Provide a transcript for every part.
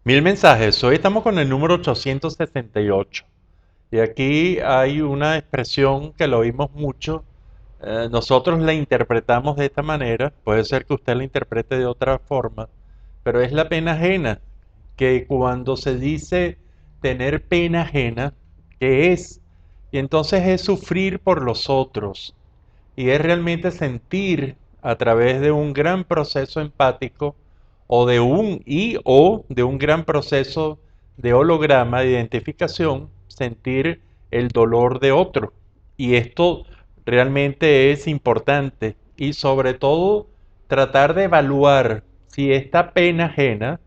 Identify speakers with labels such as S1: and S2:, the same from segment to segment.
S1: Mil mensajes. Hoy estamos con el número 868. Y aquí hay una expresión que lo oímos mucho. Nosotros la interpretamos de esta manera. Puede ser que usted la interprete de otra forma. Pero es la pena ajena. Que cuando se dice tener pena ajena, ¿qué es? Y entonces es sufrir por los otros. Y es realmente sentir a través de un gran proceso empático o de un gran proceso de holograma de identificación, sentir el dolor de otro. Y esto realmente es importante y sobre todo tratar de evaluar si esta pena ajena,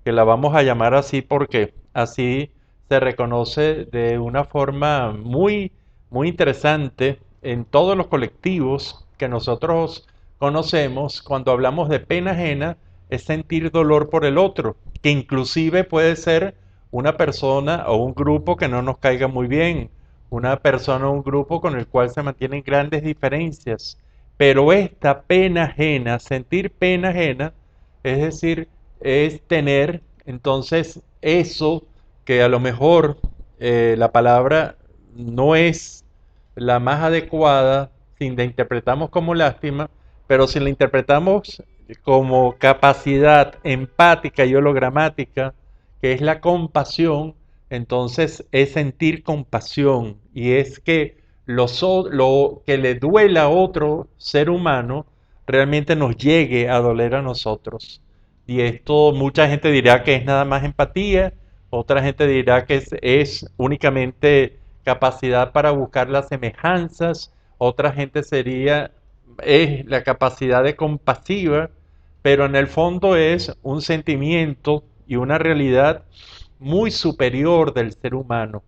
S1: que la vamos a llamar así porque así se reconoce de una forma muy interesante en todos los colectivos que nosotros conocemos. Cuando hablamos de pena ajena, es sentir dolor por el otro, que inclusive puede ser una persona o un grupo que no nos caiga muy bien, una persona o un grupo con el cual se mantienen grandes diferencias. Pero esta pena ajena, sentir pena ajena, es decir, es tener entonces eso que a lo mejor la palabra no es la más adecuada si la interpretamos como lástima, pero si la interpretamos como capacidad empática y hologramática, que es la compasión, entonces es sentir compasión y es que lo que le duela a otro ser humano realmente nos llegue a doler a nosotros. Y esto mucha gente dirá que es nada más empatía, otra gente dirá que es únicamente capacidad para buscar las semejanzas, otra gente es la capacidad de compasiva, pero en el fondo es un sentimiento y una realidad muy superior del ser humano.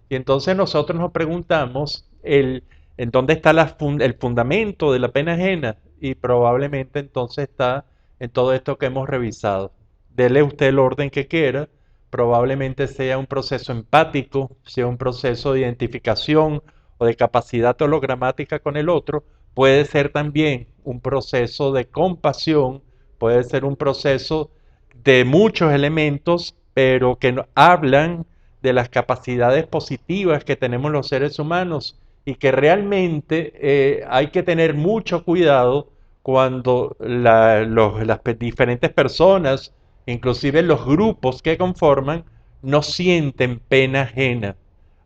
S1: Y entonces nosotros nos preguntamos en dónde está el fundamento de la pena ajena y probablemente entonces está en todo esto que hemos revisado. Dele usted el orden que quiera, probablemente sea un proceso empático, sea un proceso de identificación o de capacidad hologramática con el otro, puede ser también un proceso de compasión, puede ser un proceso de muchos elementos, pero que hablan de las capacidades positivas que tenemos los seres humanos y que realmente hay que tener mucho cuidado cuando las diferentes personas, inclusive los grupos que conforman, no sienten pena ajena,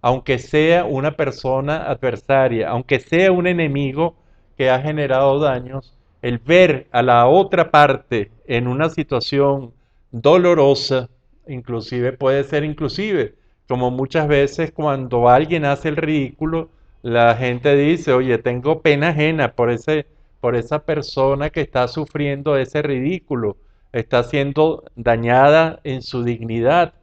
S1: aunque sea una persona adversaria, aunque sea un enemigo que ha generado daños, el ver a la otra parte en una situación dolorosa, inclusive puede ser inclusive, como muchas veces cuando alguien hace el ridículo, la gente dice, oye, tengo pena ajena por esa persona que está sufriendo ese ridículo, está siendo dañada en su dignidad,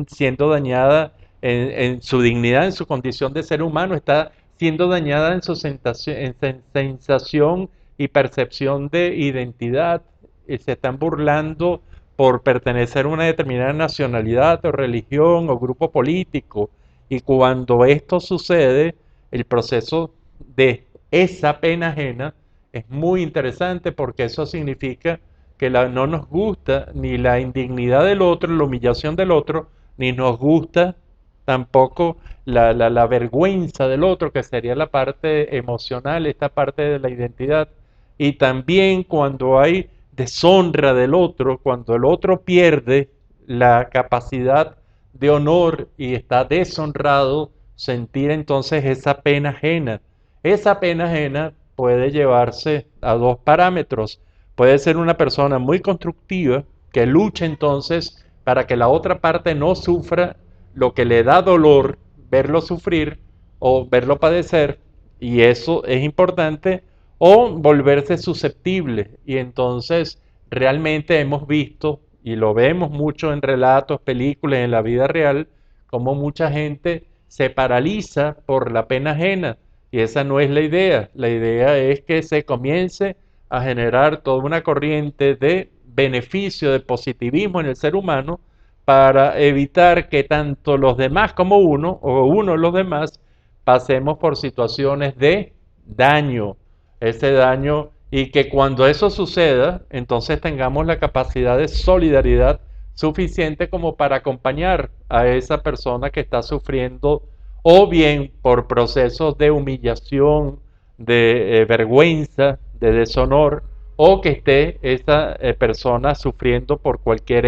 S1: siendo dañada en su dignidad, en su condición de ser humano, está siendo dañada en su sensación y percepción de identidad. Y se están burlando por pertenecer a una determinada nacionalidad o religión o grupo político. Y cuando esto sucede, el proceso de esa pena ajena es muy interesante porque eso significa que no nos gusta ni la indignidad del otro, la humillación del otro, ni nos gusta tampoco la vergüenza del otro, que sería la parte emocional, esta parte de la identidad. Y también cuando hay deshonra del otro, cuando el otro pierde la capacidad de honor y está deshonrado, sentir entonces esa pena ajena. Esa pena ajena puede llevarse a dos parámetros. Puede ser una persona muy constructiva que lucha entonces para que la otra parte no sufra lo que le da dolor, verlo sufrir o verlo padecer, y eso es importante, o volverse susceptible. Y entonces realmente hemos visto, y lo vemos mucho en relatos, películas, en la vida real, como mucha gente se paraliza por la pena ajena. Y esa no es la idea. La idea es que se comience a generar toda una corriente de beneficio, de positivismo en el ser humano, para evitar que tanto los demás como uno, o uno los demás, pasemos por situaciones de daño, ese daño, y que cuando eso suceda, entonces tengamos la capacidad de solidaridad suficiente como para acompañar a esa persona que está sufriendo o bien por procesos de humillación, de vergüenza, de deshonor, o que esté esa persona sufriendo por cualquier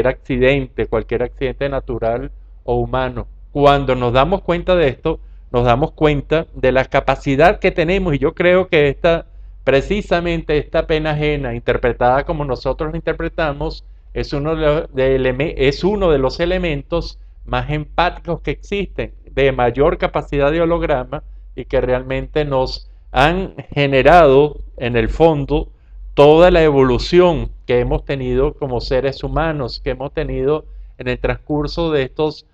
S1: accidente natural o humano. Cuando nos damos cuenta de esto, nos damos cuenta de la capacidad que tenemos, y yo creo que precisamente esta pena ajena, interpretada como nosotros la interpretamos, es uno de los elementos más empáticos que existen, de mayor capacidad de holograma, y que realmente nos han generado en el fondo toda la evolución que hemos tenido como seres humanos, que hemos tenido en el transcurso estos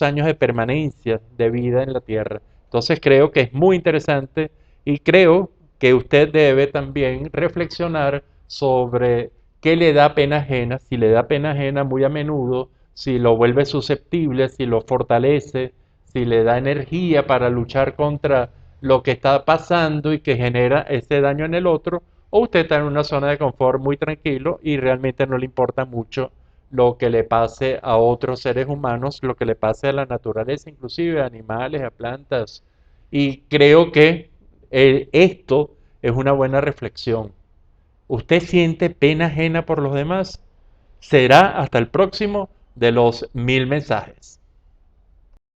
S1: años de permanencia de vida en la Tierra. Entonces creo que es muy interesante y creo que usted debe también reflexionar sobre qué le da pena ajena, si le da pena ajena muy a menudo, si lo vuelve susceptible, si lo fortalece, si le da energía para luchar contra lo que está pasando y que genera ese daño en el otro, o usted está en una zona de confort muy tranquilo y realmente no le importa mucho lo que le pase a otros seres humanos, lo que le pase a la naturaleza, inclusive a animales, a plantas. Y creo que esto es una buena reflexión. ¿Usted siente pena ajena por los demás? Será hasta el próximo de los 1000 mensajes.